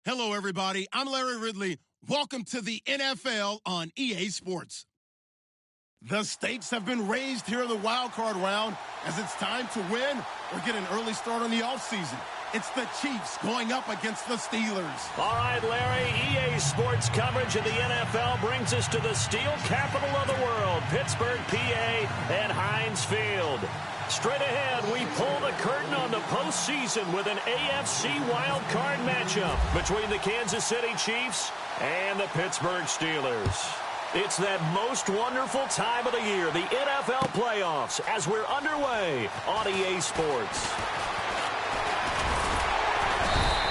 Hello, everybody. I'm Larry Ridley. Welcome to the NFL on EA Sports. The stakes have been raised here in the wild card round as it's time to win or get an early start on the offseason. It's the Chiefs going up against the Steelers. All right, Larry, EA Sports coverage of the NFL brings us to the steel capital of the world, Pittsburgh, PA, and Heinz Field. Straight ahead, we pull the curtain on the postseason with an AFC wildcard matchup between the Kansas City Chiefs and the Pittsburgh Steelers. It's that most wonderful time of the year, the NFL playoffs, as we're underway on EA Sports.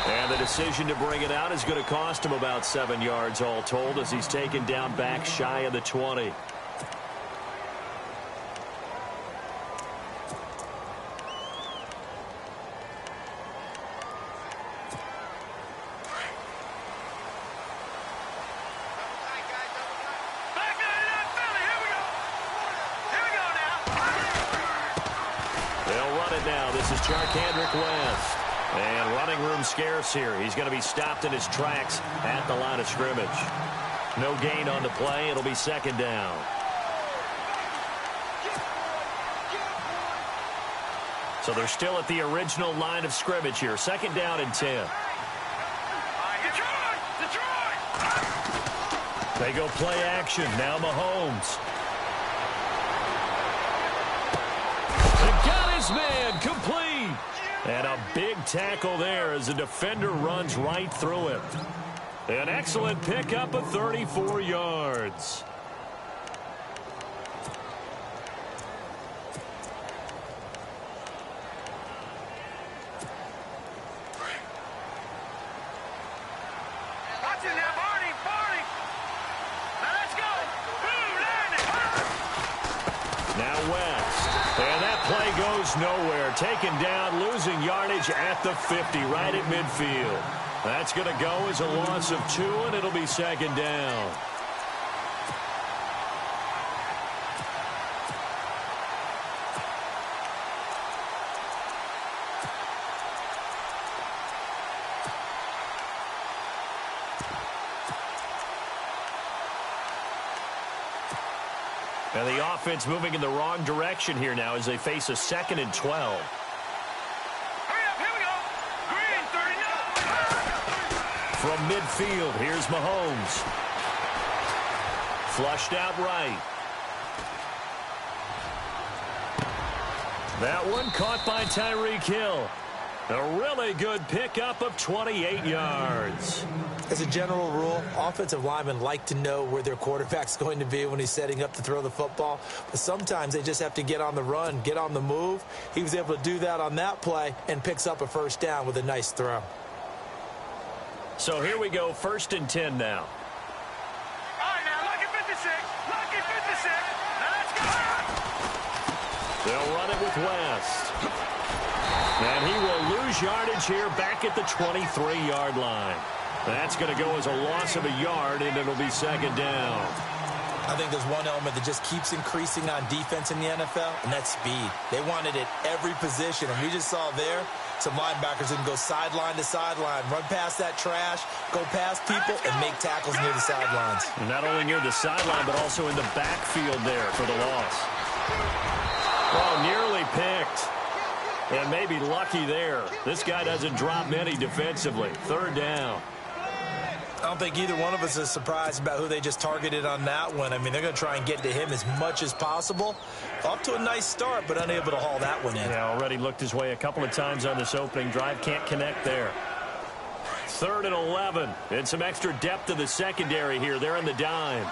And the decision to bring it out is going to cost him about 7 yards all told as he's taken down back shy of the 20. Charkandrick West. And running room scarce here. He's going to be stopped in his tracks at the line of scrimmage. No gain on the play. It'll be second down. So they're still at the original line of scrimmage here. Second down and 10. They go play action. Now Mahomes. They got his man complete. And a big tackle there as the defender runs right through it. An excellent pickup of 34 yards. Nowhere, taken down, losing yardage at the 50, right at midfield. That's going to go as a loss of 2, and it'll be second down. And the offense moving in the wrong direction here now as they face a 2nd and 12. Hurry up, here we go. Green, 39. From midfield, here's Mahomes. Flushed out right. That one caught by Tyreek Hill. A really good pickup of 28 yards. As a general rule, offensive linemen like to know where their quarterback's going to be when he's setting up to throw the football. But sometimes they just have to get on the run, get on the move. He was able to do that on that play and picks up a first down with a nice throw. So here we go, 1st and 10 now. All right, now, lucky 56. Lucky 56. Now let's go. They'll run it with West. And he will lose yardage here back at the 23-yard line. That's going to go as a loss of a yard, and it'll be second down. I think there's one element that just keeps increasing on defense in the NFL, and that's speed. They want it at every position, and we just saw there some linebackers who can go sideline to sideline, run past that trash, go past people, and make tackles near the sidelines. And not only near the sideline, but also in the backfield there for the loss. Oh, nearly picked. And maybe lucky there. This guy doesn't drop many defensively. Third down. I don't think either one of us is surprised about who they just targeted on that one. I mean, they're going to try and get to him as much as possible. Off to a nice start, but unable to haul that one in. Yeah, already looked his way a couple of times on this opening drive. Can't connect there. 3rd and 11. And some extra depth to the secondary here. They're in the dime.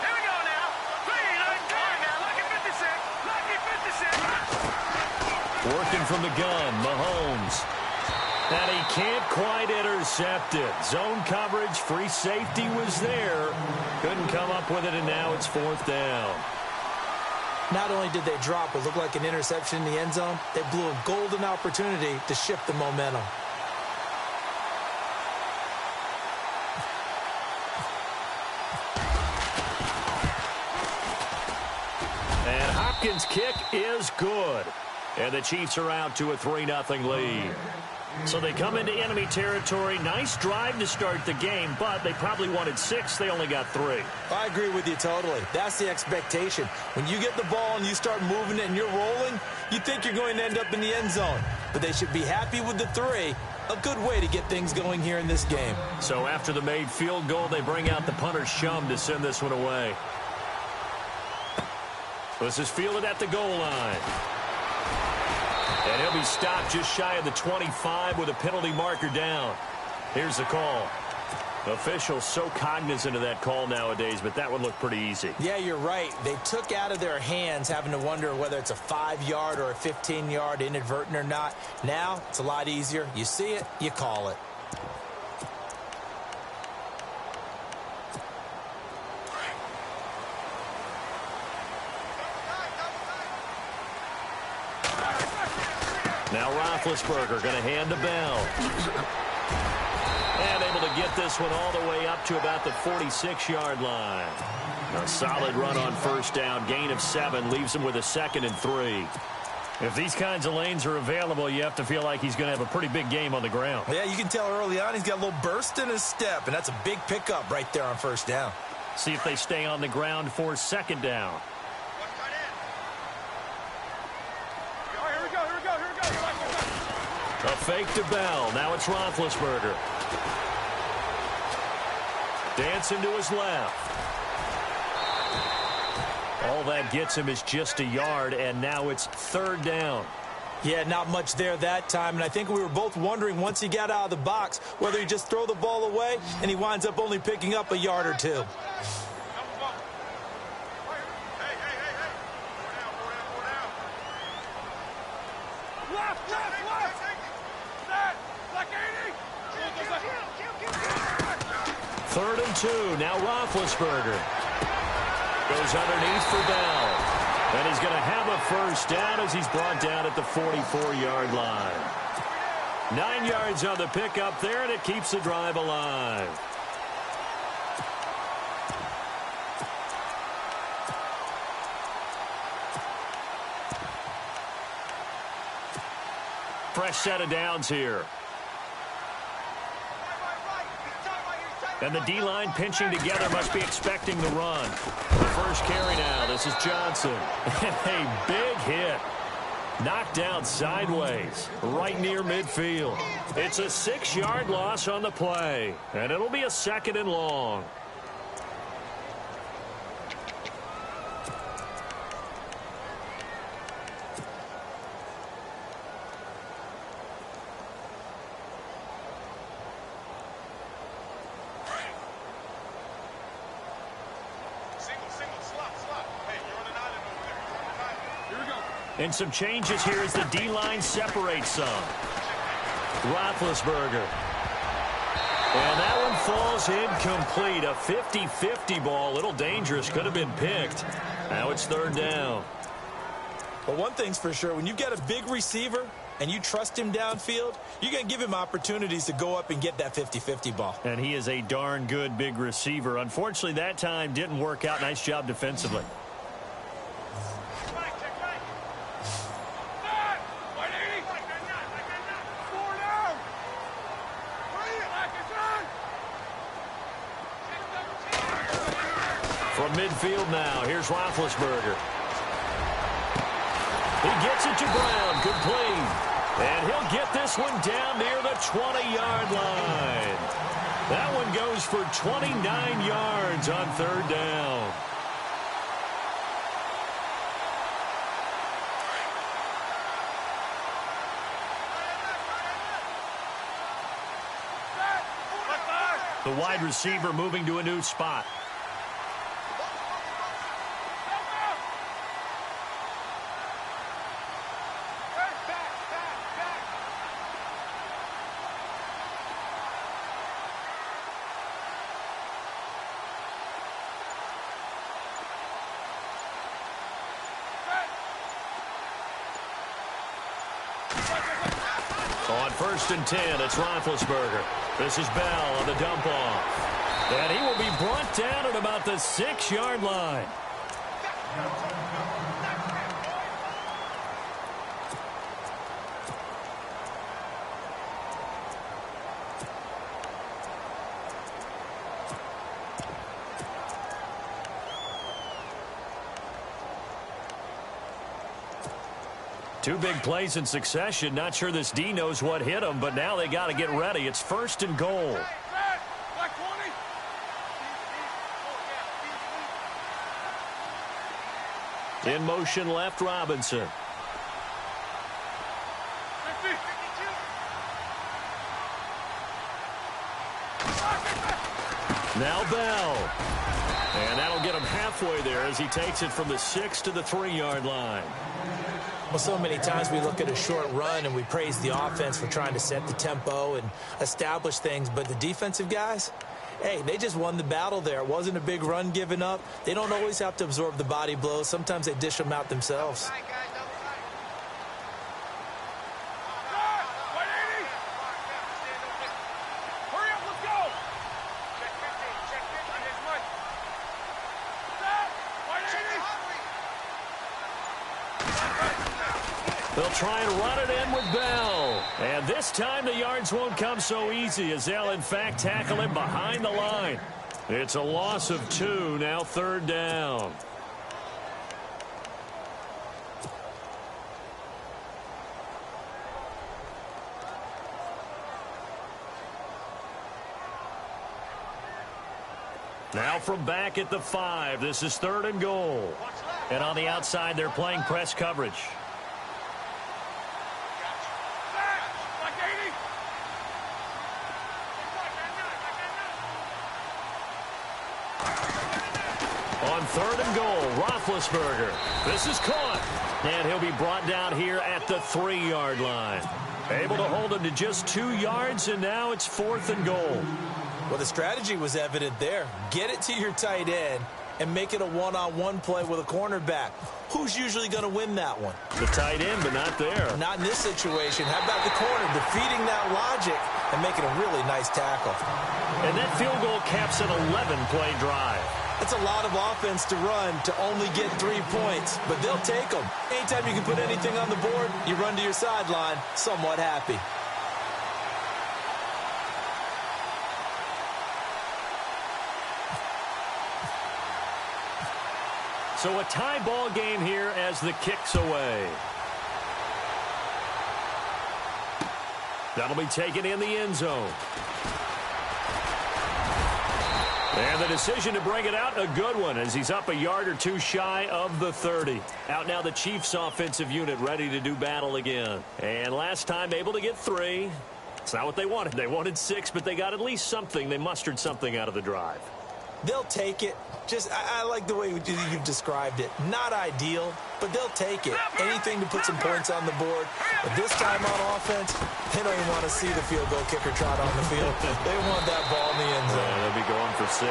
Here we go now. Green, lucky 56. Lucky 56. Working from the gun, Mahomes. And he can't quite intercept it. Zone coverage, free safety was there. Couldn't come up with it, and now it's 4th down. Not only did they drop what looked like an interception in the end zone, they blew a golden opportunity to shift the momentum. And Hopkins' kick is good. And the Chiefs are out to a 3-0 lead. So they come into enemy territory. Nice drive to start the game, but they probably wanted 6. They only got 3. I agree with you totally. That's the expectation. When you get the ball and you start moving it and you're rolling, you think you're going to end up in the end zone. But they should be happy with the 3. A good way to get things going here in this game. So after the made field goal, they bring out the punter Shum to send this one away. This is fielded at the goal line. And he'll be stopped just shy of the 25 with a penalty marker down. Here's the call. Officials so cognizant of that call nowadays, but that one looked pretty easy. Yeah, you're right. They took out of their hands having to wonder whether it's a 5-yard or a 15-yard inadvertent or not. Now, it's a lot easier. You see it, you call it. Now Roethlisberger going to hand the bell. And able to get this one all the way up to about the 46-yard line. A solid run on first down. Gain of 7 leaves him with a 2nd and 3. If these kinds of lanes are available, you have to feel like he's going to have a pretty big game on the ground. Yeah, you can tell early on he's got a little burst in his step, and that's a big pickup right there on first down. See if they stay on the ground for 2nd down. A fake to Bell. Now it's Roethlisberger. Dancing to his left. All that gets him is just a yard, and now it's 3rd down. Yeah, not much there that time, and I think we were both wondering once he got out of the box whether he just throw the ball away, and he winds up only picking up a yard or 2. Third and 2. Now Roethlisberger goes underneath for Bell. And he's going to have a first down as he's brought down at the 44-yard line. 9 yards on the pickup there, and it keeps the drive alive. Fresh set of downs here. And the D-line pinching together must be expecting the run. The first carry now. This is Johnson. A big hit. Knocked down sideways, right near midfield. It's a 6-yard loss on the play. And it'll be a 2nd and long. And some changes here as the D-line separates some. Roethlisberger. And that one falls incomplete. A 50-50 ball. A little dangerous. Could have been picked. Now it's 3rd down. Well, one thing's for sure. When you've got a big receiver and you trust him downfield, you're going to give him opportunities to go up and get that 50-50 ball. And he is a darn good big receiver. Unfortunately, that time didn't work out. Nice job defensively. From midfield now, here's Roethlisberger. He gets it to Brown, complete. And he'll get this one down near the 20-yard line. That one goes for 29 yards on 3rd down. The wide receiver moving to a new spot. On 1st and 10, it's Roethlisberger. This is Bell on the dump-off. And he will be brought down at about the 6-yard line. Two big plays in succession. Not sure this D knows what hit him, but now they got to get ready. It's 1st and goal. In motion left, Robinson. Now Bell. And that'll get him halfway there as he takes it from the 6 to the 3-yard line. Well, so many times we look at a short run and we praise the offense for trying to set the tempo and establish things. But the defensive guys, hey, they just won the battle there. It wasn't a big run given up. They don't always have to absorb the body blows. Sometimes they dish them out themselves. They'll try and run it in with Bell. And this time the yards won't come so easy as they'll, in fact, tackle him behind the line. It's a loss of 2, now 3rd down. Now from back at the 5, this is 3rd and goal. And on the outside, they're playing press coverage. On 3rd and goal, Roethlisberger. This is caught. And he'll be brought down here at the 3-yard line. Able to hold him to just 2 yards, and now it's 4th and goal. Well, the strategy was evident there. Get it to your tight end and make it a one-on-one play with a cornerback. Who's usually going to win that one? The tight end, but not there. Not in this situation. How about the corner defeating that logic and making a really nice tackle? And that field goal caps an 11-play drive. That's a lot of offense to run to only get 3 points, but they'll take them. Anytime you can put anything on the board, you run to your sideline somewhat happy. So a tie ball game here as the kick's away. That'll be taken in the end zone. And the decision to bring it out, a good one, as he's up a yard or 2 shy of the 30. Out now the Chiefs offensive unit ready to do battle again. And last time able to get 3. It's not what they wanted. They wanted 6, but they got at least something. They mustered something out of the drive. They'll take it. I like the way you've described it. Not ideal, but they'll take it. Anything to put some points on the board. But this time on offense, they don't even want to see the field goal kicker trot on the field. They want that ball in the end zone. Yeah, they'll be going for 6.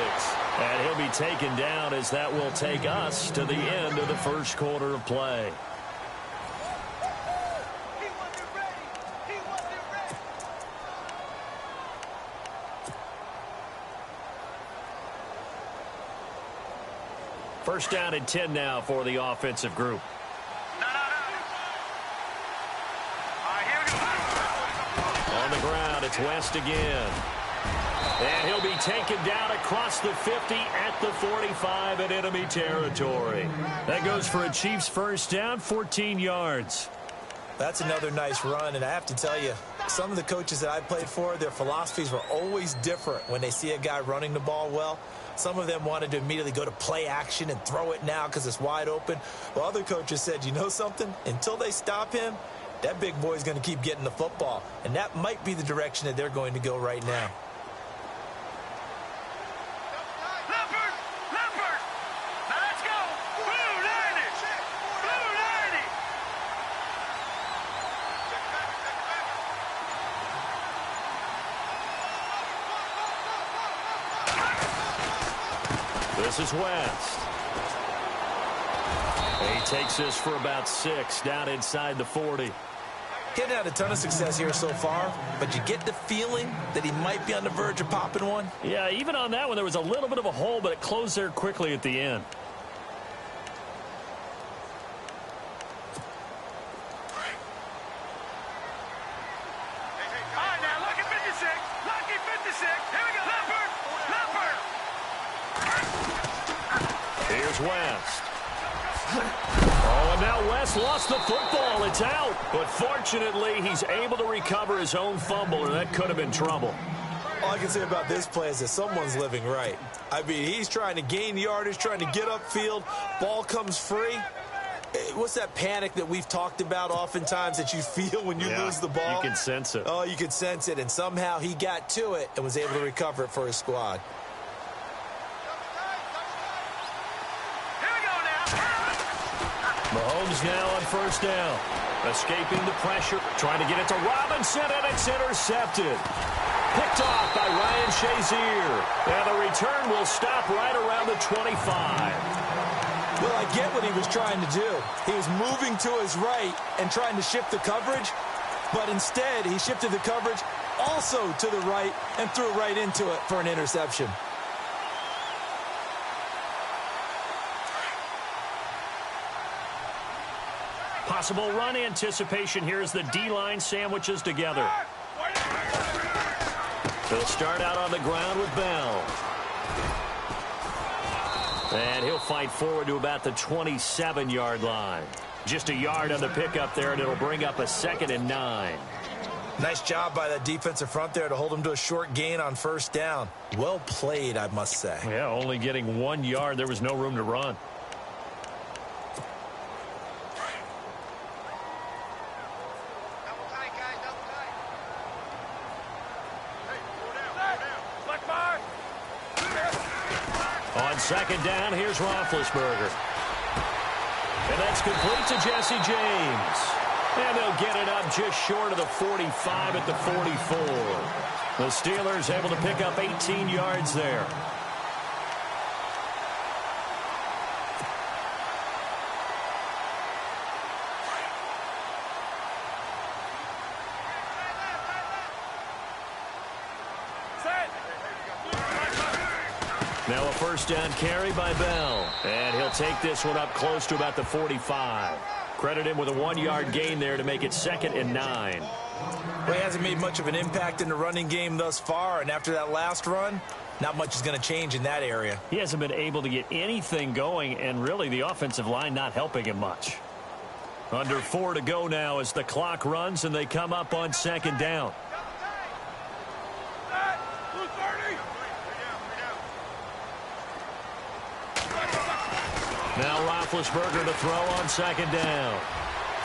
And he'll be taken down as that will take us to the end of the first quarter of play. First down and 10 now for the offensive group. On the ground, it's West again. And he'll be taken down across the 50 at the 45 in enemy territory. That goes for a Chiefs first down, 14 yards. That's another nice run, and I have to tell you, some of the coaches that I played for, their philosophies were always different when they see a guy running the ball well. Some of them wanted to immediately go to play action and throw it now because it's wide open. Well, other coaches said, you know something? Until they stop him, that big boy's going to keep getting the football. And that might be the direction that they're going to go right now. Now let's go. Blue 90. Blue 90. This is West. He takes this for about 6 down inside the 40. He hadn't had a ton of success here so far, but you get the feeling that he might be on the verge of popping one. Yeah, even on that one, there was a little bit of a hole, but it closed there quickly at the end. All right, now, lucky 56. Lucky 56. Here we go. Leopard. Here's West. Oh, Oh, and now West lost the football. It's out. But fortunately, he's able to recover his own fumble, or that could have been trouble. All I can say about this play is that someone's living right. I mean, he's trying to gain yardage, trying to get upfield. Ball comes free. What's that panic that we've talked about oftentimes that you feel when you lose the ball? You can sense it. Oh, you can sense it. And somehow he got to it and was able to recover it for his squad. Here we go now. Mahomes now on first down. Escaping the pressure. Trying to get it to Robinson, and it's intercepted. Picked off by Ryan Shazier. And the return will stop right around the 25. Well, I get what he was trying to do. He was moving to his right and trying to shift the coverage, but instead he shifted the coverage also to the right and threw right into it for an interception. Possible run anticipation here as the D-line sandwiches together. They'll start out on the ground with Bell. And he'll fight forward to about the 27-yard line. Just a yard on the pickup there, and it'll bring up a 2nd and 9. Nice job by that defensive front there to hold him to a short gain on first down. Well played, I must say. Yeah, only getting 1 yard. There was no room to run. Double tight, guys, double tight. Hey, go down. Black bar. On second down, here's Roethlisberger. And that's complete to Jesse James. And they'll get it up just short of the 45 at the 44. The Steelers able to pick up 18 yards there. Now a first down carry by Bell. And he'll take this one up close to about the 45. Credit him with a 1-yard gain there to make it 2nd and 9. Well, he hasn't made much of an impact in the running game thus far, and after that last run, not much is going to change in that area. He hasn't been able to get anything going, and really the offensive line not helping him much. Under 4 to go now as the clock runs and they come up on second down. Now Roethlisberger to throw on second down.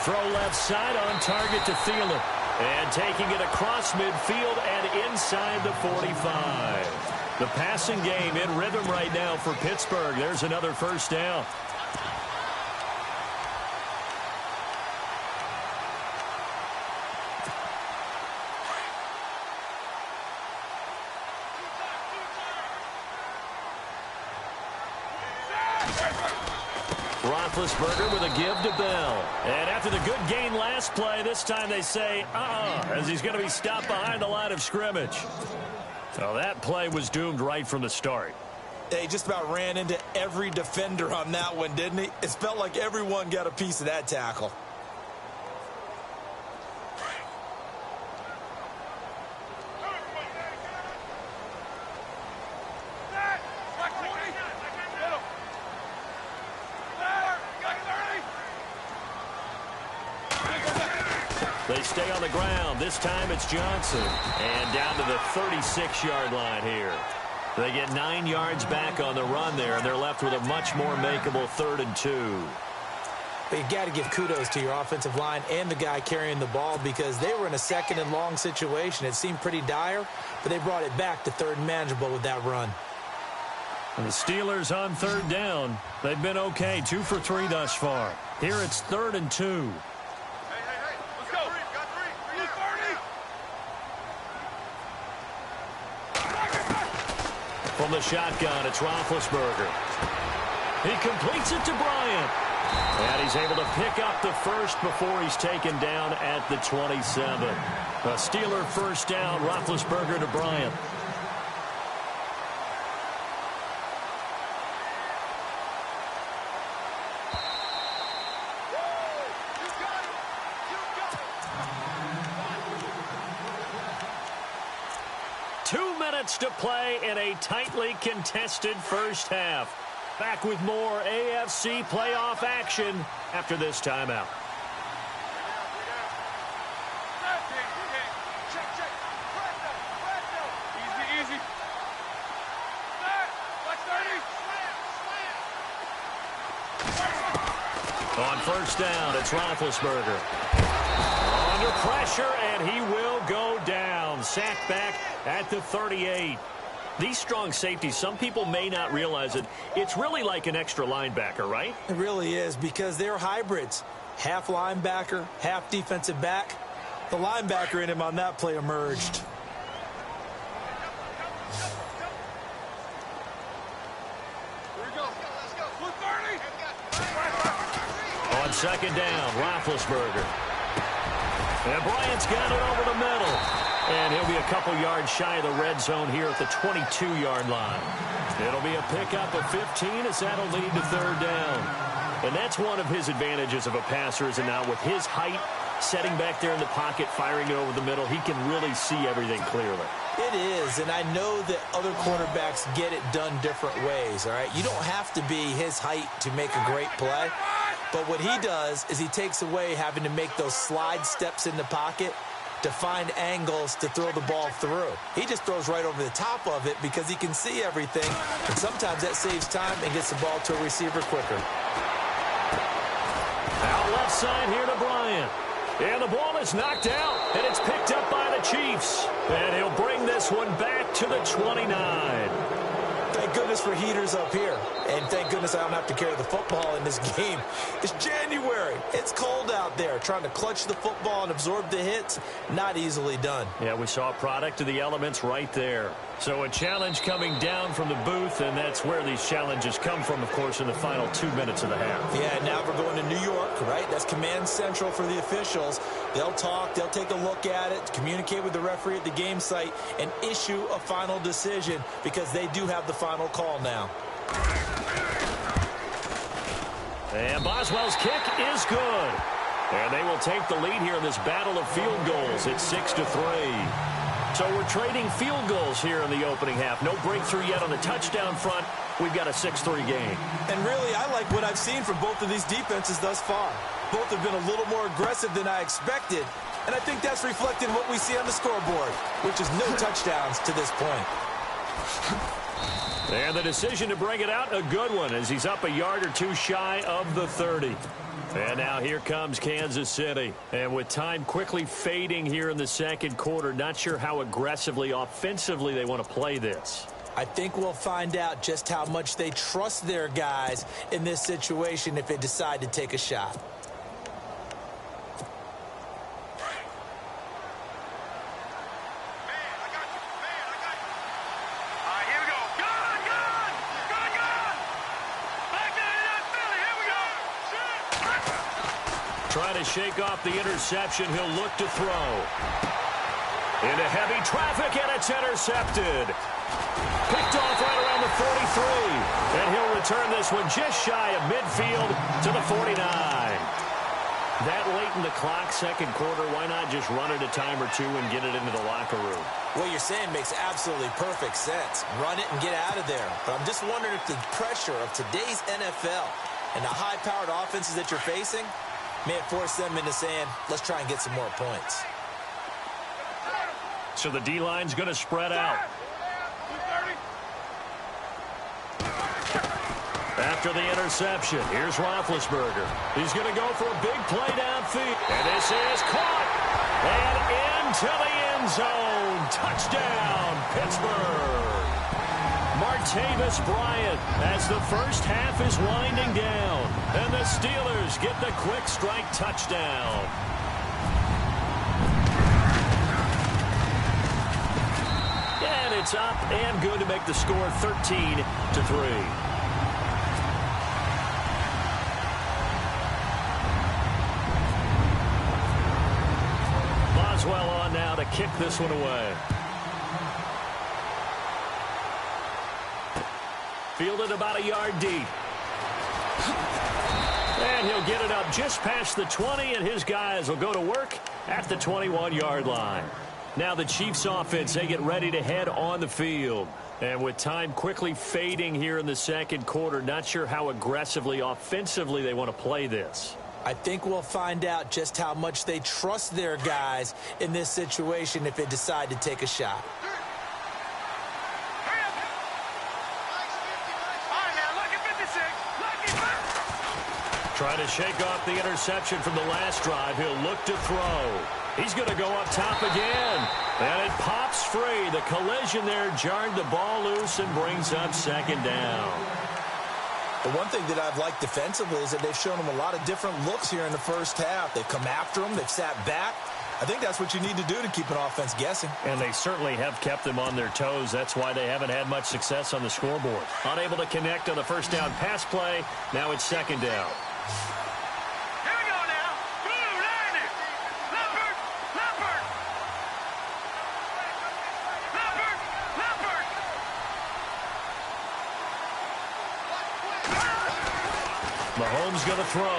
Throw left side on target to Thielen. And taking it across midfield and inside the 45. The passing game in rhythm right now for Pittsburgh. There's another first down. Roethlisberger with a give to Bell. And after the good gain last play, this time they say, as he's going to be stopped behind the line of scrimmage. Well, that play was doomed right from the start. He just about ran into every defender on that one, didn't he? It felt like everyone got a piece of that tackle. They stay on the ground. This time it's Johnson. And down to the 36-yard line here. They get 9 yards back on the run there, and they're left with a much more makeable 3rd and 2. But you got to give kudos to your offensive line and the guy carrying the ball because they were in a 2nd and long situation. It seemed pretty dire, but they brought it back to 3rd and manageable with that run. And the Steelers on 3rd down. They've been okay, 2 for 3 thus far. Here it's 3rd and 2. From the shotgun, it's Roethlisberger. He completes it to Bryant. And he's able to pick up the first before he's taken down at the 27. A Steeler first down, Roethlisberger to Bryant. To play in a tightly contested first half. Back with more AFC playoff action after this timeout. On first down, it's Roethlisberger. Under pressure, and he will go down. Sacked back at the 38. These strong safeties, some people may not realize it. It's really like an extra linebacker, right? It really is, because they're hybrids. Half linebacker, half defensive back. The linebacker in him on that play emerged. On second down, Roethlisberger. And Bryant's got it over the middle. And he'll be a couple yards shy of the red zone here at the 22-yard line. It'll be a pickup of 15 as that'll lead to third down. And that's one of his advantages of a passer, is now with his height, setting back there in the pocket, firing it over the middle, he can really see everything clearly. It is, and I know that other quarterbacks get it done different ways, all right? You don't have to be his height to make a great play. But what he does is he takes away having to make those slide steps in the pocket to find angles to throw the ball through. He just throws right over the top of it because he can see everything, and sometimes that saves time and gets the ball to a receiver quicker. Out left side here to Bryant. And the ball is knocked out, and it's picked up by the Chiefs. And he'll bring this one back to the 29. Thank goodness for heaters up here. And thank goodness I don't have to carry the football in this game. It's January. It's cold out there. Trying to clutch the football and absorb the hits, not easily done. Yeah, we saw a product of the elements right there. So a challenge coming down from the booth, and that's where these challenges come from, of course, in the final 2 minutes of the half. Yeah, now we're going to New York, right? That's command central for the officials. They'll talk, they'll take a look at it, communicate with the referee at the game site, and issue a final decision because they do have the final call now. And Boswell's kick is good. And they will take the lead here in this battle of field goals. It's 6-3. So we're trading field goals here in the opening half. No breakthrough yet on the touchdown front. We've got a 6-3 game. And really, I like what I've seen from both of these defenses thus far. Both have been a little more aggressive than I expected. And I think that's reflected in what we see on the scoreboard, which is no touchdowns to this point. And the decision to bring it out, a good one, as he's up a yard or two shy of the 30. And now here comes Kansas City. And with time quickly fading here in the second quarter, not sure how aggressively, offensively they want to play this. I think we'll find out just how much they trust their guys in this situation if they decide to take a shot. Trying to shake off the interception. He'll look to throw. Into heavy traffic, and it's intercepted. Picked off right around the 43. And he'll return this one just shy of midfield to the 49. That late in the clock, second quarter, why not just run it a time or two and get it into the locker room? What you're saying makes absolutely perfect sense. Run it and get out of there. But I'm just wondering if the pressure of today's NFL and the high-powered offenses that you're facing may it force them into saying, let's try and get some more points. So the D-line's going to spread out. After the interception, here's Roethlisberger. He's going to go for a big play downfield. And this is caught. And into the end zone. Touchdown, Pittsburgh. Martavis Bryant as the first half is winding down. And the Steelers get the quick strike touchdown. And it's up and good to make the score 13-3. Boswell on now to kick this one away. Fielded about a yard deep. And he'll get it up just past the 20, and his guys will go to work at the 21-yard line. Now the Chiefs offense, they get ready to head on the field. And with time quickly fading here in the second quarter, not sure how aggressively, offensively they want to play this. I think we'll find out just how much they trust their guys in this situation if they decide to take a shot. Trying to shake off the interception from the last drive. He'll look to throw. He's going to go up top again. And it pops free. The collision there jarred the ball loose and brings up second down. The one thing that I've liked defensively is that they've shown them a lot of different looks here in the first half. They've come after them. They've sat back. I think that's what you need to do to keep an offense guessing. And they certainly have kept them on their toes. That's why they haven't had much success on the scoreboard. Unable to connect on the first down pass play. Now it's second down. Here we go now. Blue line it. Leopard. Leopard. Leopard. Leopard. Mahomes going to throw.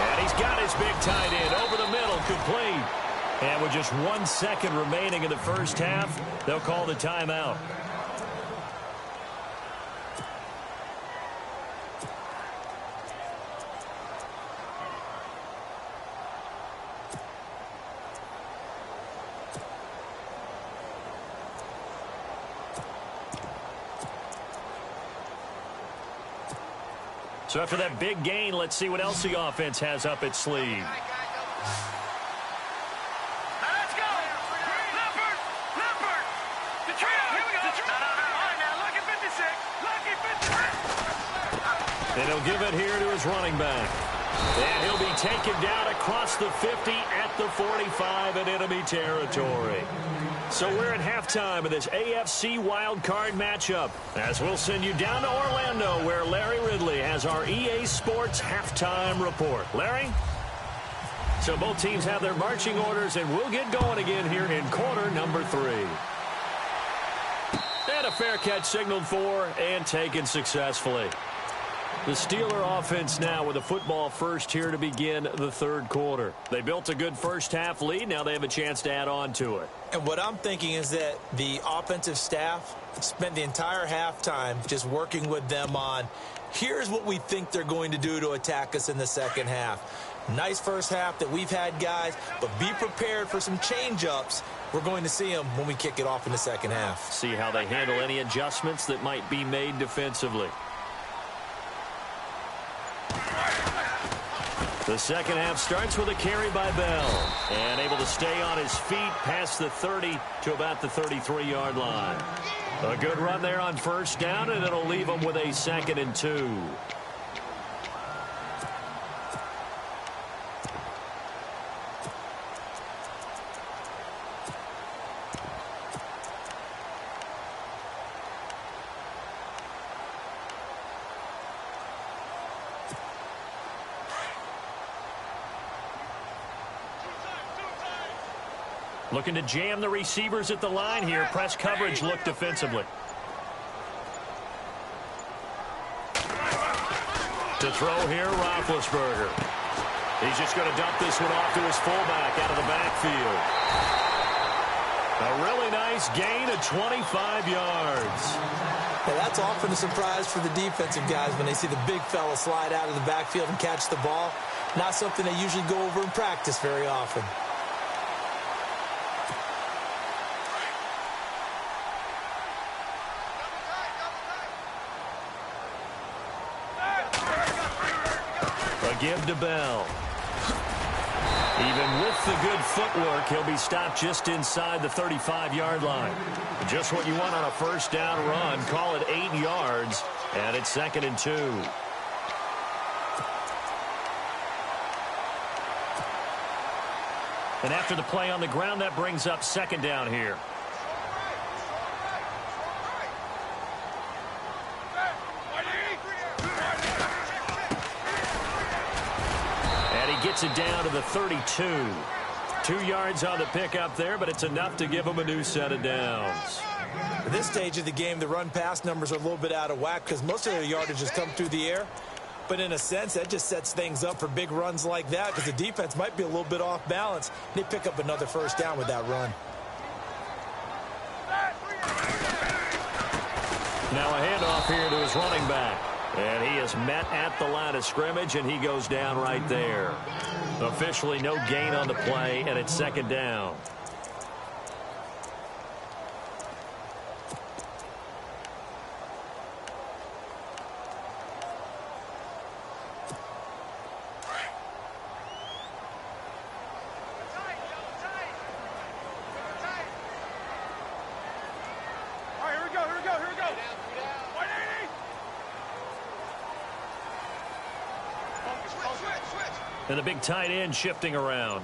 And he's got his big tight end over the middle, complete. And with just 1 second remaining in the first half, they'll call the timeout. So after that big gain, let's see what else the offense has up its sleeve. Let's go. Leopard. Leopard. The trio. Here we go. No. All right, now look at 56. Lucky 56. And he'll give it here to his running back. And he'll be taken down across the 50 at the 45 in enemy territory. So we're at halftime of this AFC wildcard matchup, as we'll send you down to Orlando, where Larry Ridley has our EA Sports halftime report. Larry? So both teams have their marching orders, and we'll get going again here in quarter number 3. And a fair catch signaled for and taken successfully. The Steeler offense now with a football first here to begin the third quarter. They built a good first half lead. Now they have a chance to add on to it. And what I'm thinking is that the offensive staff spent the entire halftime just working with them on, here's what we think they're going to do to attack us in the second half. Nice first half that we've had, guys, but be prepared for some change-ups. We're going to see them when we kick it off in the second half. See how they handle any adjustments that might be made defensively. The second half starts with a carry by Bell. And able to stay on his feet past the 30 to about the 33-yard line. A good run there on first down, and it'll leave him with a 2nd and 2. Looking to jam the receivers at the line here. Press coverage look defensively. To throw here, Roethlisberger. He's just going to dump this one off to his fullback out of the backfield. A really nice gain of 25 yards. Well, that's often a surprise for the defensive guys when they see the big fella slide out of the backfield and catch the ball. Not something they usually go over in practice very often. Give to Bell. Even with the good footwork, he'll be stopped just inside the 35-yard line. Just what you want on a first down run. Call it 8 yards, and it's 2nd and 2. And after the play on the ground, that brings up 2nd down here. Gets it down to the 32. 2 yards on the pickup there, but it's enough to give them a new set of downs. At this stage of the game, the run-pass numbers are a little bit out of whack because most of their yardage has come through the air. But in a sense, that just sets things up for big runs like that because the defense might be a little bit off balance. They pick up another first down with that run. Now a handoff here to his running back. And he is met at the line of scrimmage, and he goes down right there. Officially no gain on the play, and it's second down. And the big tight end shifting around.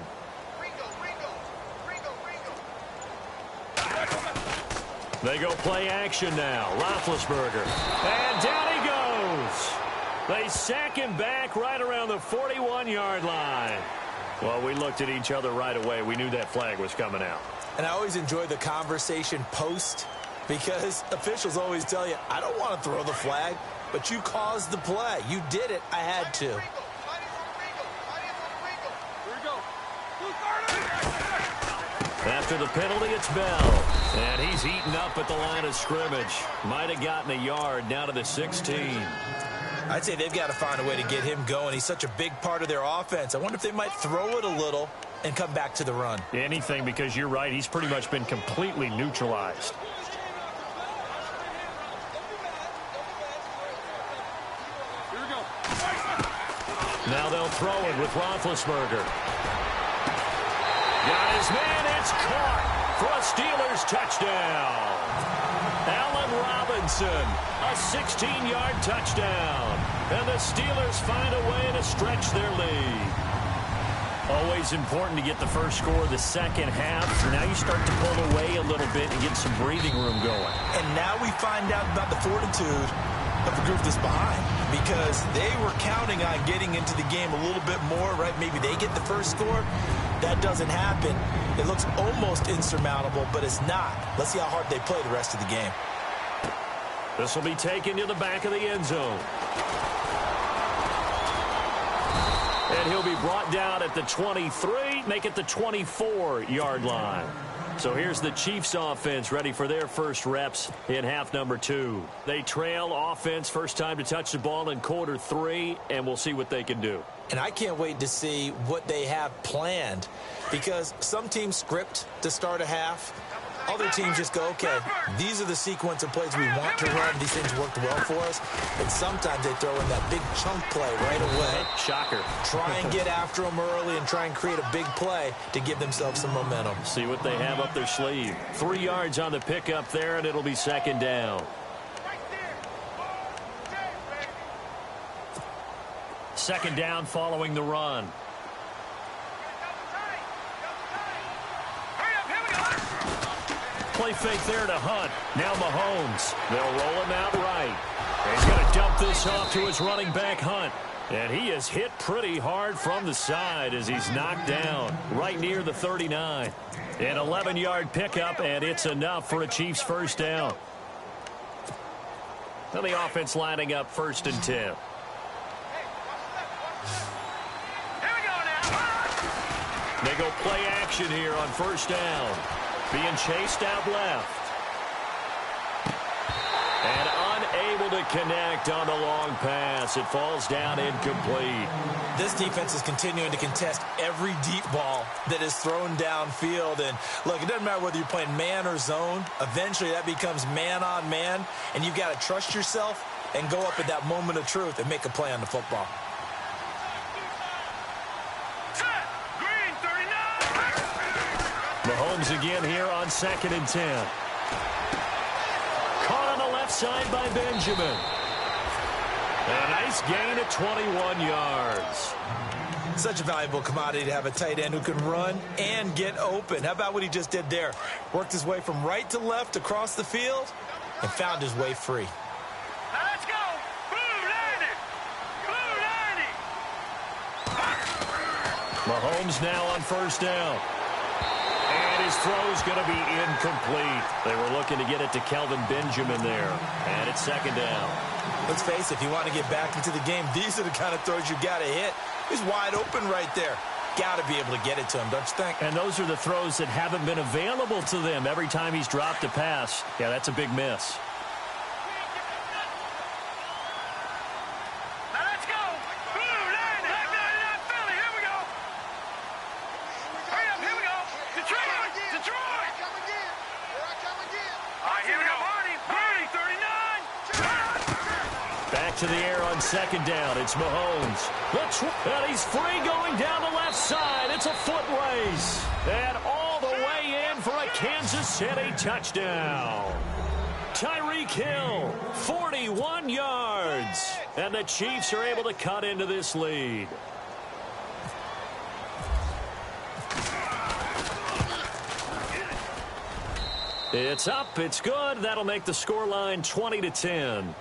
They go play action now. Roethlisberger. And down he goes. They sack him back right around the 41-yard line. Well, we looked at each other right away. We knew that flag was coming out. And I always enjoy the conversation post because officials always tell you, I don't want to throw the flag, but you caused the play. You did it. I had to. After the penalty, it's Bell. And he's eaten up at the line of scrimmage. Might have gotten a yard down to the 16. I'd say they've got to find a way to get him going. He's such a big part of their offense. I wonder if they might throw it a little and come back to the run. Anything, because you're right. He's pretty much been completely neutralized. Now they'll throw it with Roethlisberger. Got his man. It's caught for a Steelers touchdown. Allen Robinson, a 16-yard touchdown. And the Steelers find a way to stretch their lead. Always important to get the first score of the second half. Now you start to pull away a little bit and get some breathing room going. And now we find out about the fortitude of the group that's behind, because they were counting on getting into the game a little bit more, right? Maybe they get the first score. That doesn't happen. It looks almost insurmountable, but it's not. Let's see how hard they play the rest of the game. This will be taken to the back of the end zone. And he'll be brought down at the 23, make it the 24-yard line. So here's the Chiefs offense ready for their first reps in half number 2. They trail offense first time to touch the ball in quarter 3, and we'll see what they can do. And I can't wait to see what they have planned, because some teams script to start a half. Other teams just go, okay, these are the sequence of plays we want to run. These things worked well for us. And sometimes they throw in that big chunk play right away. Shocker. Try and get after them early and try and create a big play to give themselves some momentum. See what they have up their sleeve. 3 yards on the pickup there, and it'll be second down. Second down following the run. Play fake there to Hunt. Now Mahomes. They'll roll him out right. He's going to dump this off to his running back, Hunt. And he is hit pretty hard from the side as he's knocked down right near the 39. An 11-yard pickup, and it's enough for a Chiefs first down. Now the offense lining up 1st and 10. They go play action here on first down. Being chased out left. And unable to connect on the long pass. It falls down incomplete. This defense is continuing to contest every deep ball that is thrown downfield. And look, it doesn't matter whether you're playing man or zone. Eventually that becomes man on man. And you've got to trust yourself and go up at that moment of truth and make a play on the football. Mahomes again here on 2nd and 10. Caught on the left side by Benjamin. A nice gain at 21 yards. Such a valuable commodity to have a tight end who can run and get open. How about what he just did there? Worked his way from right to left across the field and found his way free. Now let's go. Blue 90. Blue 90. Mahomes now on first down. And his throw's going to be incomplete. They were looking to get it to Kelvin Benjamin there. And it's second down. Let's face it, if you want to get back into the game, these are the kind of throws you got to hit. He's wide open right there. Got to be able to get it to him, don't you think? And those are the throws that haven't been available to them every time he's dropped a pass. Yeah, that's a big miss. back to the air on second down. It's Mahomes. And he's free going down the left side. It's a foot race. And all the way in for a Kansas City touchdown. Tyreek Hill, 41 yards. And the Chiefs are able to cut into this lead. It's up. It's good. That'll make the scoreline 20-10.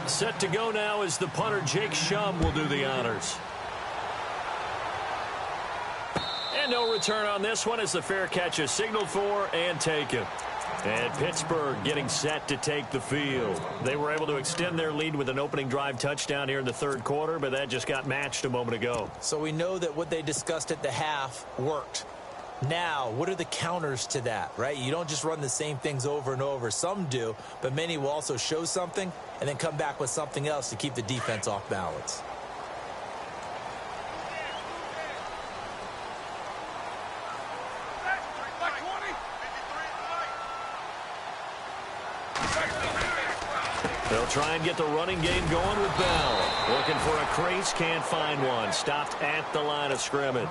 Set to go now is the punter, Jake Shum, will do the honors. And no return on this one as the fair catch is signaled for and taken. And Pittsburgh getting set to take the field. They were able to extend their lead with an opening drive touchdown here in the third quarter, but that just got matched a moment ago. So we know that what they discussed at the half worked. Now, what are the counters to that, right? You don't just run the same things over and over. Some do, but many will also show something and then come back with something else to keep the defense off balance. They'll try and get the running game going with Bell. Looking for a crease, can't find one. Stopped at the line of scrimmage.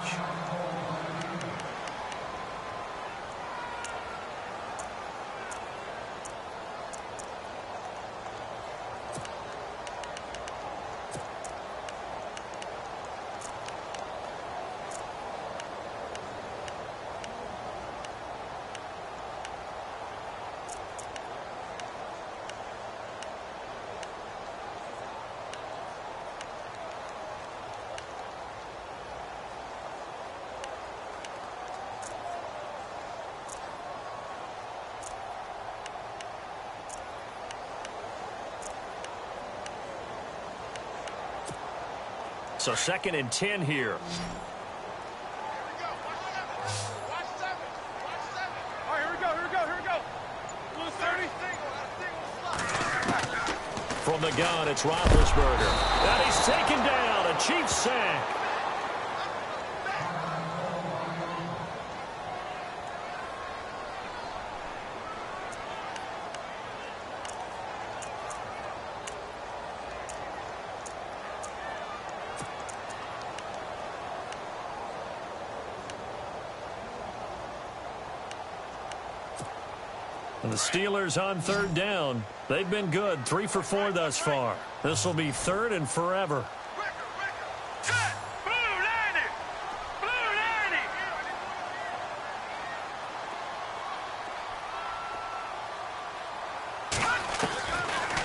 So 2nd and 10 here. From the gun, it's Roethlisberger. And he's taken down. A Chiefs sack. And the Steelers on 3rd down. They've been good, 3 for 4 thus far. This will be 3rd and forever.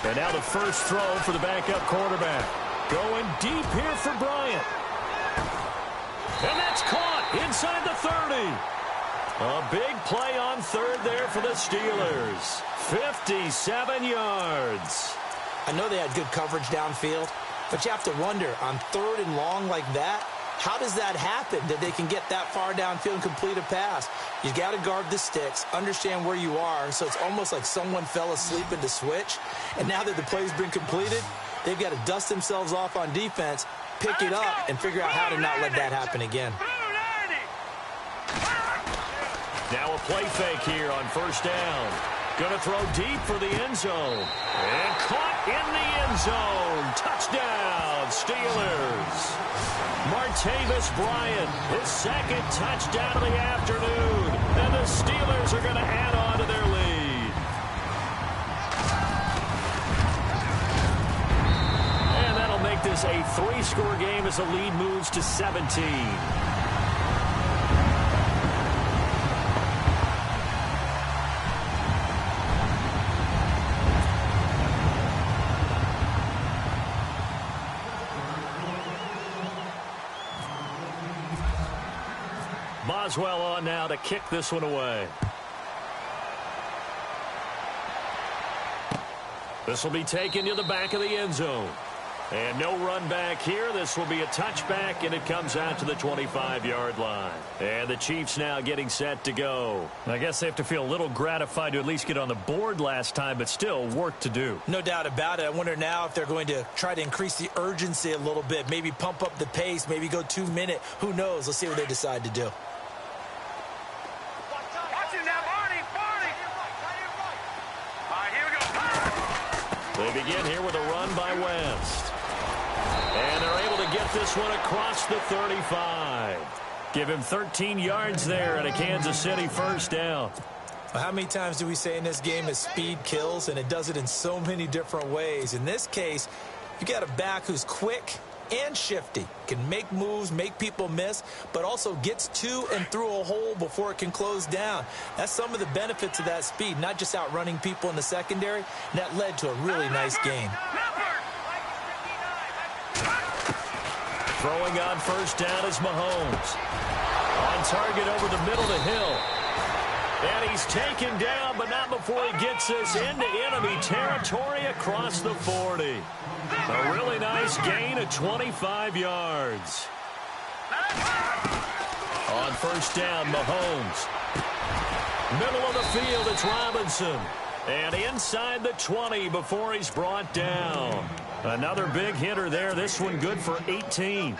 And now the first throw for the backup quarterback. Going deep here for Bryant. And that's caught inside the 30. A big play on 3rd there for the Steelers. 57 yards. I know they had good coverage downfield, but you have to wonder, on 3rd and long like that, how does that happen that they can get that far downfield and complete a pass? You got to guard the sticks, understand where you are, so it's almost like someone fell asleep in the switch, and now that the play's been completed, they've got to dust themselves off on defense, pick it up, and figure out how to not let that happen again. Now a play fake here on 1st down. Going to throw deep for the end zone. And caught in the end zone. Touchdown, Steelers. Martavis Bryant, his 2nd touchdown of the afternoon. And the Steelers are going to add on to their lead. And that'll make this a 3-score game as the lead moves to 17. Boswell on now to kick this one away. This will be taken to the back of the end zone. And no run back here. This will be a touchback, and it comes out to the 25-yard line. And the Chiefs now getting set to go. I guess they have to feel a little gratified to at least get on the board last time, but still work to do. No doubt about it. I wonder now if they're going to try to increase the urgency a little bit, maybe pump up the pace, maybe go 2-minute. Who knows? Let's see what they decide to do. Watch it now, Barney! They begin here with a run by West. And they're able to get this one across the 35. Give him 13 yards there and a Kansas City first down. Well, how many times do we say in this game that speed kills, and it does it in so many different ways? In this case, you got a back who's quick and shifty, can make moves, make people miss, but also gets to and through a hole before it can close down. That's some of the benefits of that speed, not just outrunning people in the secondary. And that led to a really nice gain. Throwing on first down is Mahomes. On target over the middle to Hill. And he's taken down, but not before he gets us into enemy territory across the 40. A really nice gain of 25 yards. On first down, Mahomes. Middle of the field, it's Robinson. And inside the 20 before he's brought down. Another big hitter there. This one good for 18.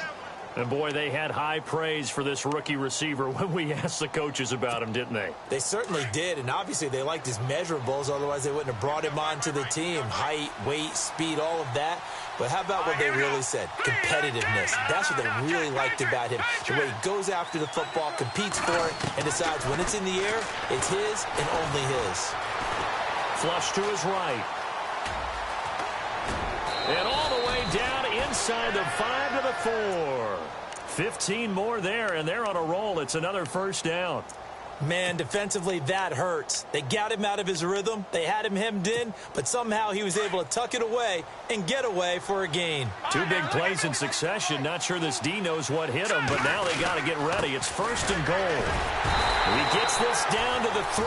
And, boy, they had high praise for this rookie receiver when we asked the coaches about him, didn't they? They certainly did, and obviously they liked his measurables. Otherwise, they wouldn't have brought him onto the team. Height, weight, speed, all of that. But how about what they really said? Competitiveness. That's what they really liked about him. The way he goes after the football, competes for it, and decides when it's in the air, it's his and only his. Flush to his right. And all the way down inside the 5 to the 4. 15 more there, and they're on a roll. It's another first down. Man, defensively, that hurts. They got him out of his rhythm. They had him hemmed in, but somehow he was able to tuck it away and get away for a gain. Two big plays in succession. Not sure this D knows what hit him, but now they got to get ready. It's first and goal. He gets this down to the 3.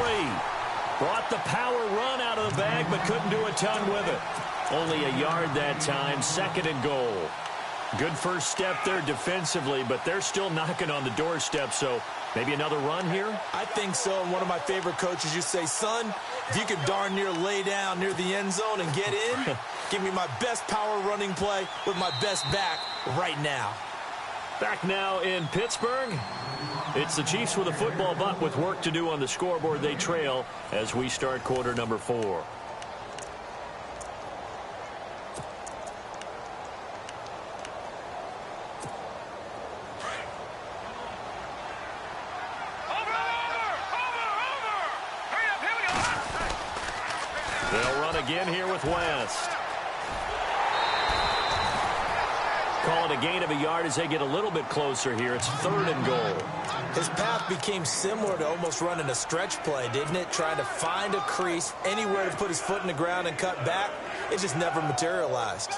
Brought the power run out of the bag, but couldn't do a ton with it. Only a yard that time, second and goal. Good first step there defensively, but they're still knocking on the doorstep, so maybe another run here? I think so, and one of my favorite coaches used to say, son, if you could darn near lay down near the end zone and get in, give me my best power running play with my best back right now. Back now in Pittsburgh. It's the Chiefs with a football, but with work to do on the scoreboard. They trail as we start quarter number 4. They'll run again here with West. Call it a gain of a yard as they get a little bit closer here. It's third and goal. His path became similar to almost running a stretch play, didn't it? Trying to find a crease, anywhere to put his foot in the ground and cut back. It just never materialized.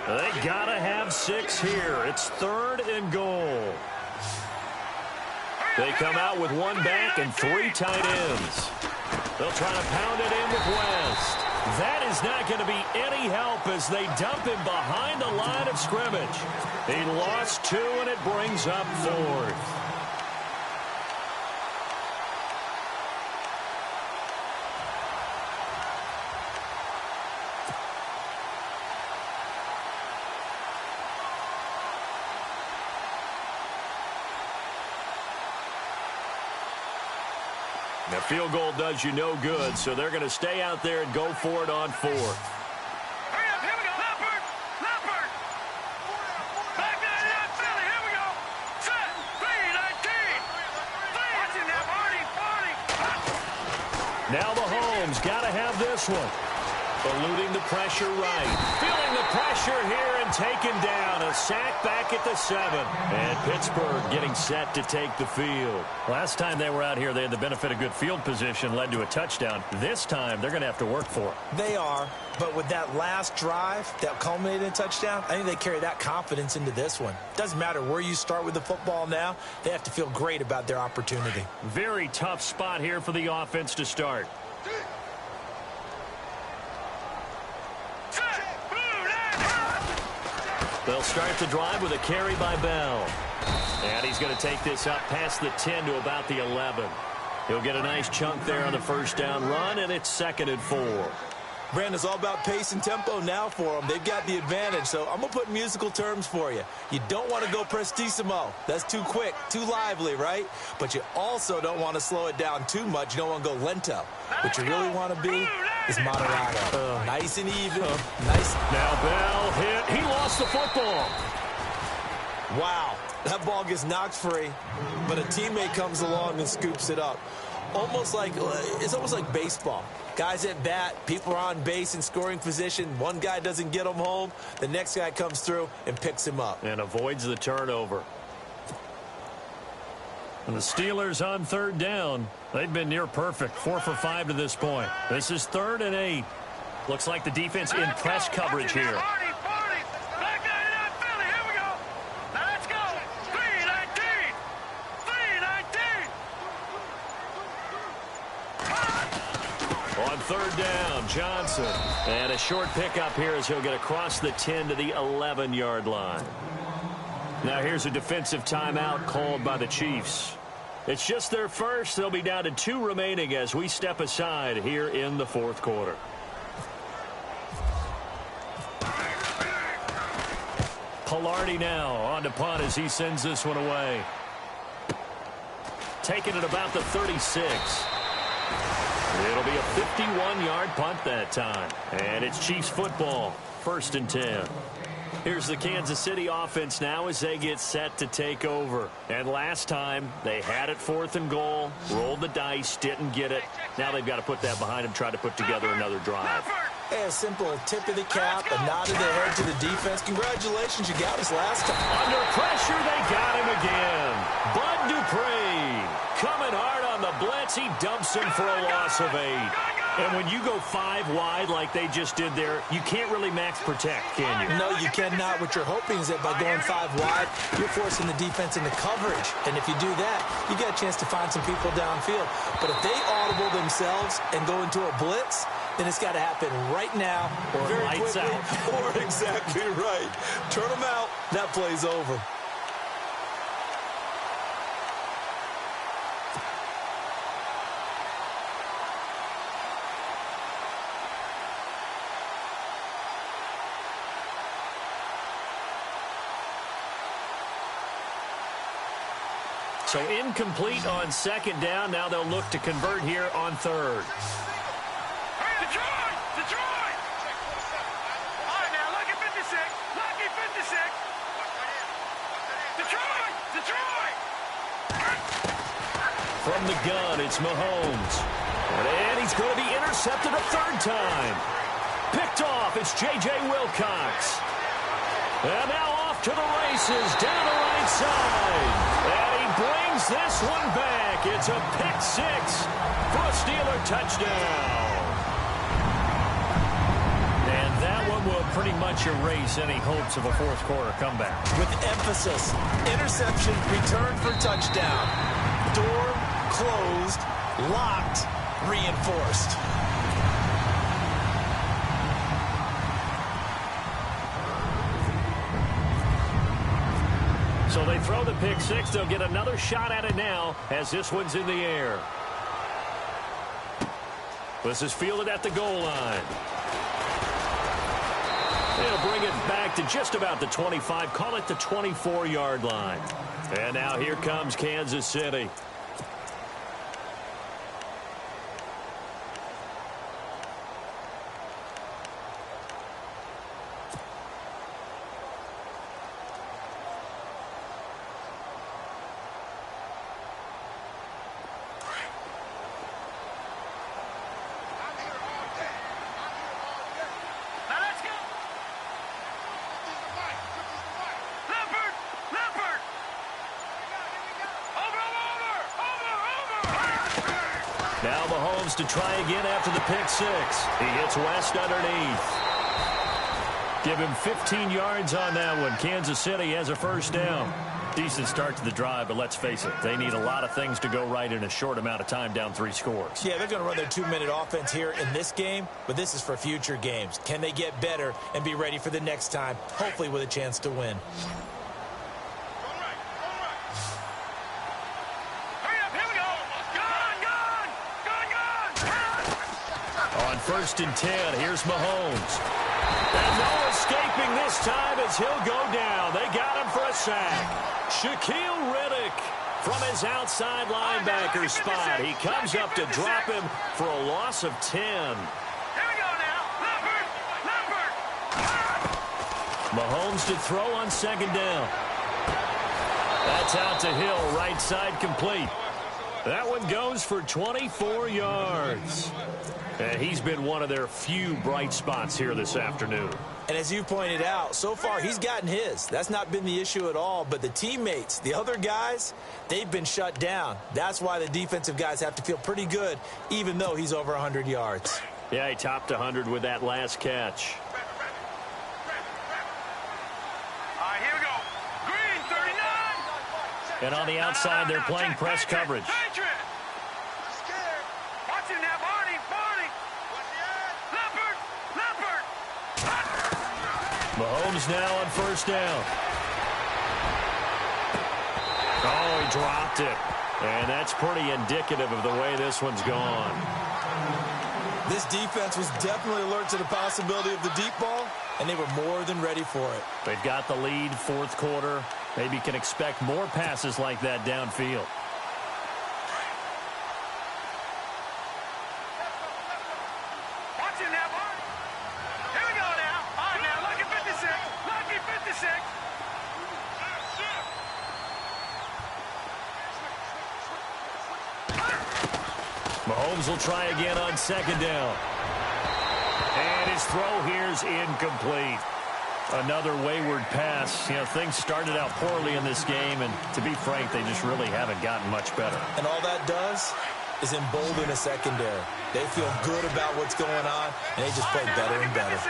They got to have 6 here. It's third and goal. They come out with 1 back and 3 tight ends. They'll try to pound it in with West. That is not going to be any help as they dump him behind the line of scrimmage. He lost 2, and it brings up 4th. The field goal does you no good, so they're going to stay out there and go for it on 4th. Hurry up, here we go. Leopard! Leopard! Back to the Philly, here we go. Set! 3-19! Watching that, Marty! Now Mahomes got to have this one. Eluding the pressure right. Feeling the pressure here and taken down. A sack back at the 7. And Pittsburgh getting set to take the field. Last time they were out here, they had the benefit of good field position, led to a touchdown. This time, they're going to have to work for it. They are, but with that last drive that culminated in a touchdown, I think they carry that confidence into this one. Doesn't matter where you start with the football now. They have to feel great about their opportunity. Very tough spot here for the offense to start. They'll start the drive with a carry by Bell. And he's going to take this up past the 10 to about the 11. He'll get a nice chunk there on the first down run, and it's second and 4. Brandon, it's all about pace and tempo now for them. They've got the advantage, so I'm going to put musical terms for you. You don't want to go prestissimo. That's too quick, too lively, right? But you also don't want to slow it down too much. You don't want to go lento. What you really want to be is moderato. Nice and even. Nice. Now Bell hit. He lost the football. Wow. That ball gets knocked free, but a teammate comes along and scoops it up. It's almost like baseball. Guys at bat, people are on base in scoring position. One guy doesn't get him home. The next guy comes through and picks him up. And avoids the turnover. And the Steelers on third down. They've been near perfect. 4 for 5 to this point. This is 3rd and 8. Looks like the defense in press coverage here. On third down, Johnson. And a short pickup here as he'll get across the 10 to the 11-yard line. Now here's a defensive timeout called by the Chiefs. It's just their first. They'll be down to 2 remaining as we step aside here in the 4th quarter. Palardy now on to punt as he sends this one away. Taking it about the 36. It'll be a 51-yard punt that time. And it's Chiefs football, 1st and 10. Here's the Kansas City offense now as they get set to take over. And last time, they had it 4th and goal, rolled the dice, didn't get it. Now they've got to put that behind them, try to put together another drive. Hey, a simple tip of the cap, a nod of the head to the defense. Congratulations, you got us last time. Under pressure, they got him again. Bud Dupree coming hard on the blitz. He dumps him for a loss of 8. And when you go 5 wide like they just did there, you can't really max protect, can you? No, you cannot. What you're hoping is that by going 5 wide, you're forcing the defense into coverage. And if you do that, you get a chance to find some people downfield. But if they audible themselves and go into a blitz, then it's got to happen right now or very lights quickly. out. Or exactly right. Turn them out. That play's over. So incomplete on 2nd down. Now they'll look to convert here on 3rd. Detroit! Detroit! All right, now, lucky 56. Lucky 56. Detroit! Detroit! From the gun, it's Mahomes. And he's going to be intercepted a 3rd time. Picked off, it's J.J. Wilcox. And now off to the races, down the right side. And he brings this one back. It's a pick 6 for a Steeler touchdown. And that one will pretty much erase any hopes of a 4th quarter comeback. With emphasis, interception, return for touchdown. Door closed, locked, reinforced. So they throw the pick 6. They'll get another shot at it now as this one's in the air. This is fielded at the goal line. They'll bring it back to just about the 25. Call it the 24-yard line. And now here comes Kansas City. Now Mahomes to try again after the pick 6. He hits West underneath. Give him 15 yards on that one. Kansas City has a 1st down. Decent start to the drive, but let's face it, they need a lot of things to go right in a short amount of time, down 3 scores. Yeah, they're going to run their 2-minute offense here in this game, but this is for future games. Can they get better and be ready for the next time, hopefully with a chance to win? On 1st and 10, here's Mahomes. And no escaping this time as he'll go down. They got him for a sack. Shaquille Riddick from his outside linebacker spot. He comes up to drop him for a loss of 10. Here we go now. Leopard. Mahomes to throw on 2nd down. That's out to Hill, right side complete. That one goes for 24 yards. And he's been one of their few bright spots here this afternoon. And as you pointed out, so far he's gotten his. That's not been the issue at all. But the teammates, the other guys, they've been shut down. That's why the defensive guys have to feel pretty good, even though he's over 100 yards. Yeah, he topped 100 with that last catch. All right, here we go. Green, 39. And on the outside, they're playing press coverage. Patriot. Watch him now, Barney. Leopard. Mahomes now on 1st down. Oh, he dropped it. And that's pretty indicative of the way this one's gone. This defense was definitely alert to the possibility of the deep ball, and they were more than ready for it. They've got the lead, 4th quarter. Maybe can expect more passes like that downfield. Watch him now, Barney. Here we go now. All right, now, lucky 56. Lucky 56. Mahomes will try again on 2nd down. And his throw here's incomplete. Another wayward pass. You know, things started out poorly in this game, and to be frank, they just really haven't gotten much better. And all that does is embolden a secondary. They feel good about what's going on, and they just play better and better.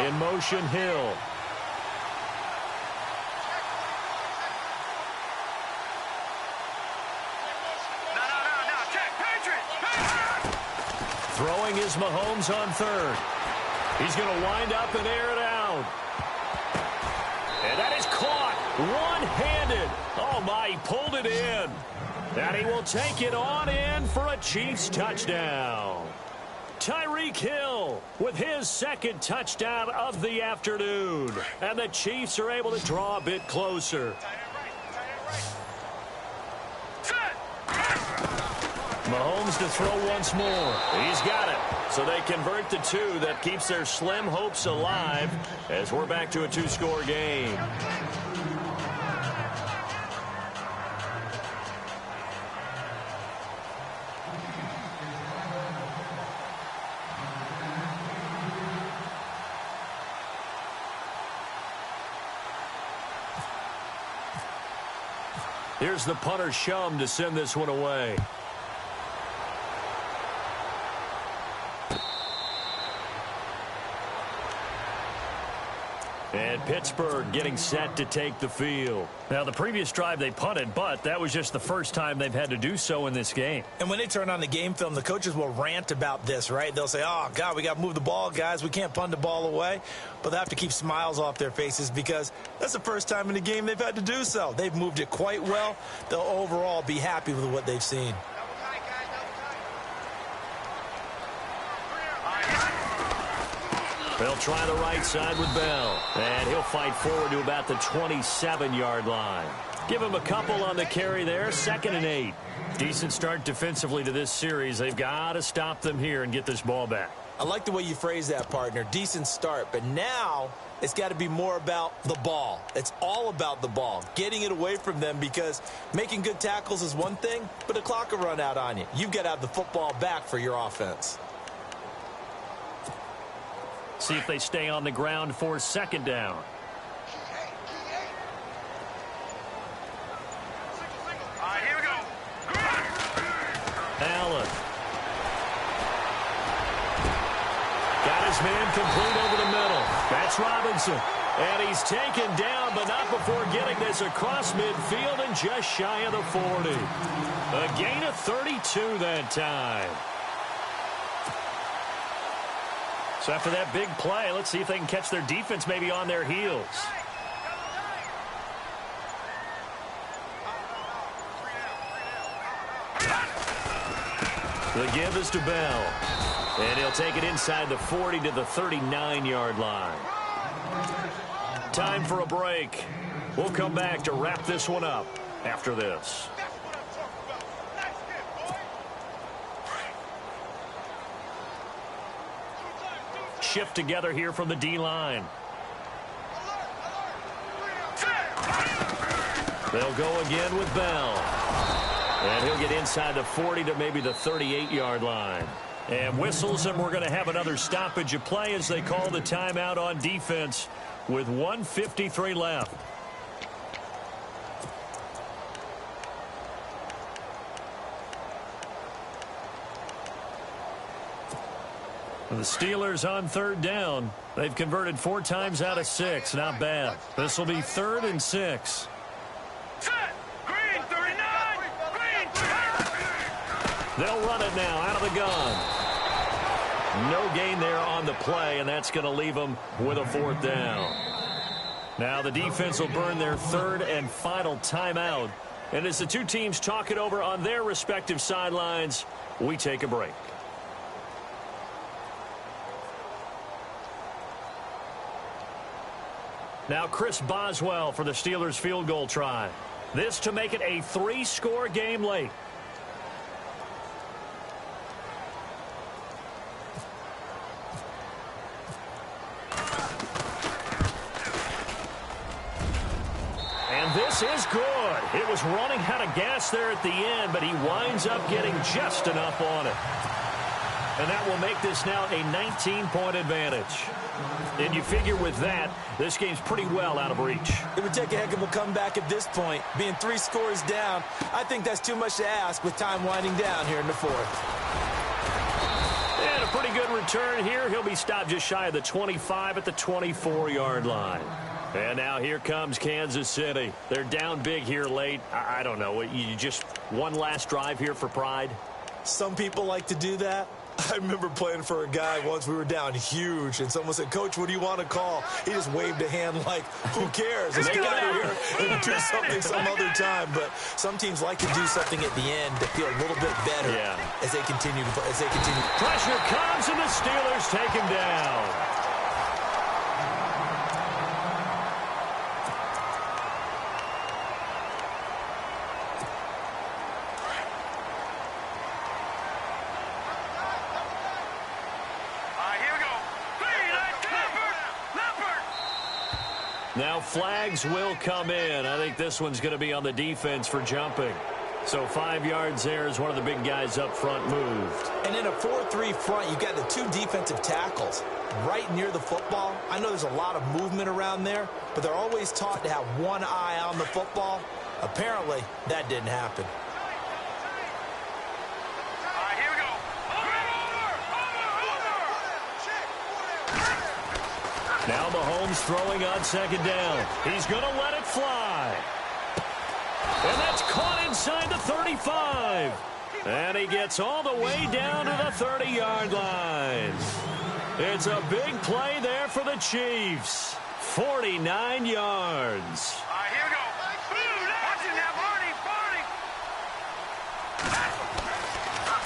In motion, Hill. No. Check. Patriot. Throwing is Mahomes on 3rd. He's going to wind up and air it out. And that is caught one-handed. Oh, my, he pulled it in. And he will take it on in for a Chiefs touchdown. Tyreek Hill with his 2nd touchdown of the afternoon. And the Chiefs are able to draw a bit closer. Mahomes to throw once more. He's got it. So they convert the 2. That keeps their slim hopes alive as we're back to a 2-score game. Here's the punter, Shum, to send this one away. And Pittsburgh getting set to take the field. Now, the previous drive they punted, but that was just the first time they've had to do so in this game. And when they turn on the game film, the coaches will rant about this, right? They'll say, oh, God, we got to move the ball, guys. We can't punt the ball away. But they have to keep smiles off their faces because that's the first time in the game they've had to do so. They've moved it quite well. They'll overall be happy with what they've seen. They'll try the right side with Bell. And he'll fight forward to about the 27-yard line. Give him a couple on the carry there. 2nd and 8. Decent start defensively to this series. They've got to stop them here and get this ball back. I like the way you phrase that, partner. Decent start. But now it's got to be more about the ball. It's all about the ball. Getting it away from them because making good tackles is one thing, but the clock will run out on you. You've got to have the football back for your offense. See if they stay on the ground for 2nd down. All right, here we go. Allen. Got his man complete over the middle. That's Robinson. And he's taken down, but not before getting this across midfield and just shy of the 40. A gain of 32 that time. So after that big play, let's see if they can catch their defense maybe on their heels. The give is to Bell. And he'll take it inside the 40 to the 39-yard line. Time for a break. We'll come back to wrap this one up after this. Shift together here from the D-line. They'll go again with Bell. And he'll get inside the 40 to maybe the 38-yard line. And whistles, and we're going to have another stoppage of play as they call the timeout on defense with 1:53 left. The Steelers on third down. They've converted 4 times out of 6. Not bad. This will be 3rd and 6. Green 39. Green 39. They'll run it now out of the gun. No gain there on the play, and that's going to leave them with a 4th down. Now the defense will burn their 3rd and final timeout. And as the two teams talk it over on their respective sidelines, we take a break. Now Chris Boswell for the Steelers field goal try. This to make it a 3-score game late. And this is good. It was running out of gas there at the end, but he winds up getting just enough on it. And that will make this now a 19-point advantage. And you figure with that, this game's pretty well out of reach. It would take a heck of a comeback at this point. Being 3 scores down, I think that's too much to ask with time winding down here in the 4th. And a pretty good return here. He'll be stopped just shy of the 25 at the 24-yard line. And now here comes Kansas City. They're down big here late. I don't know. You just one last drive here for pride? Some people like to do that. I remember playing for a guy once. We were down huge, and someone said, "Coach, what do you want to call?" He just waved a hand like, who cares? Let's get out of here and do something some other time. But some teams like to do something at the end to feel a little bit better as they continue to play. Pressure comes, and the Steelers take him down. Now flags will come in. I think this one's going to be on the defense for jumping. So 5 yards there as one of the big guys up front moved. And in a 4-3 front, you've got the 2 defensive tackles right near the football. I know there's a lot of movement around there, but they're always taught to have one eye on the football. Apparently, that didn't happen. Now Mahomes throwing on 2nd down. He's going to let it fly. And that's caught inside the 35. And he gets all the way down to the 30-yard line. It's a big play there for the Chiefs. 49 yards. Here we go. Watch it now, Barney.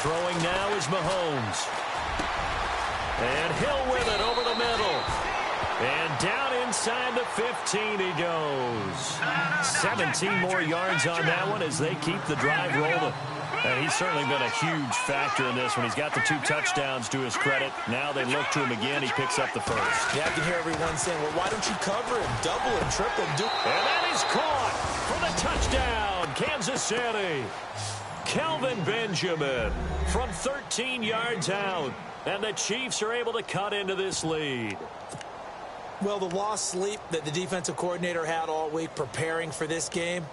Throwing now is Mahomes. And Hill with it over the middle. And down inside the 15 he goes. 17 more yards on that one as they keep the drive rolling. And he's certainly been a huge factor in this one. He's got the 2 touchdowns to his credit. Now they look to him again. He picks up the 1st. Yeah, I can hear everyone saying, well, why don't you cover him, double him, triple him? And that is caught for the touchdown, Kansas City. Kelvin Benjamin from 13 yards out. And the Chiefs are able to cut into this lead. Well, the lost sleep that the defensive coordinator had all week preparing for this game,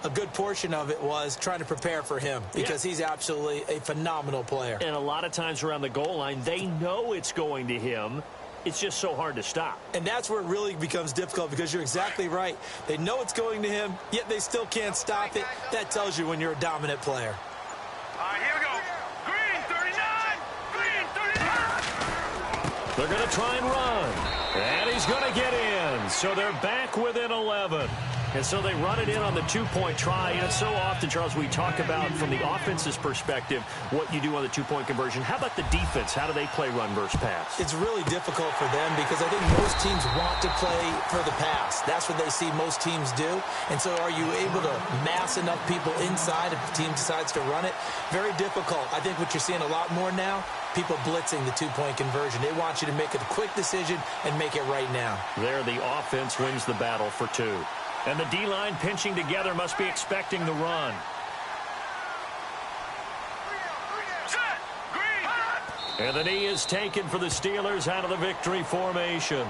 a good portion of it was trying to prepare for him because he's absolutely a phenomenal player. And a lot of times around the goal line, they know it's going to him. It's just so hard to stop. And that's where it really becomes difficult because you're exactly right. They know it's going to him, yet they still can't stop it. That tells you when you're a dominant player. Here we go. Green 39. Green 39. They're going to try and run. And he's going to get in. So they're back within 11. And so they run it in on the two-point try. And it's so often, Charles, we talk about from the offense's perspective what you do on the two-point conversion. How about the defense? How do they play run versus pass? It's really difficult for them because I think most teams want to play for the pass. That's what they see most teams do. And so are you able to mass enough people inside if the team decides to run it? Very difficult. I think what you're seeing a lot more now, people blitzing the two-point conversion. They want you to make a quick decision and make it right now. There, the offense wins the battle for two. And the D-line pinching together must be expecting the run. And the knee is taken for the Steelers out of the victory formation.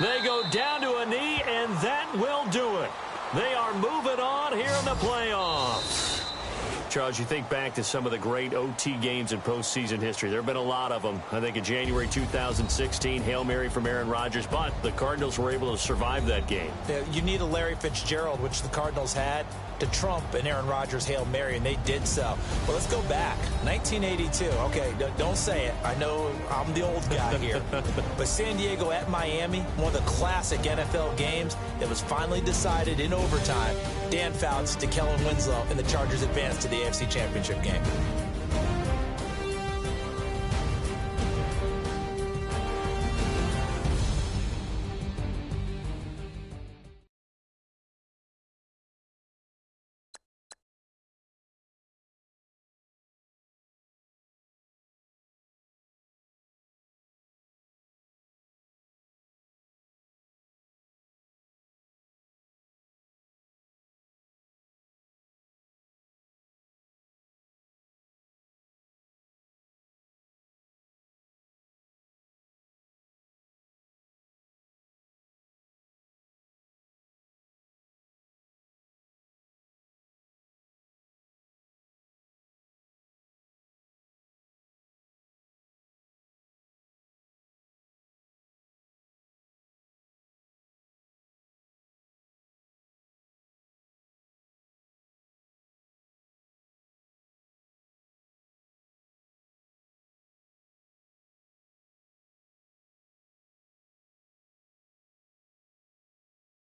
They go down to a knee, and that will do it. They are moving on here in the playoffs. Charles, you think back to some of the great OT games in postseason history. There have been a lot of them. I think in January 2016, Hail Mary from Aaron Rodgers, but the Cardinals were able to survive that game. Yeah, you need a Larry Fitzgerald, which the Cardinals had, to trump an Aaron Rodgers Hail Mary, and they did so. Well, let's go back. 1982. Okay, don't say it. I know I'm the old guy here. But San Diego at Miami, one of the classic NFL games that was finally decided in overtime. Dan Fouts to Kellen Winslow, and the Chargers advanced to the AFC Championship game.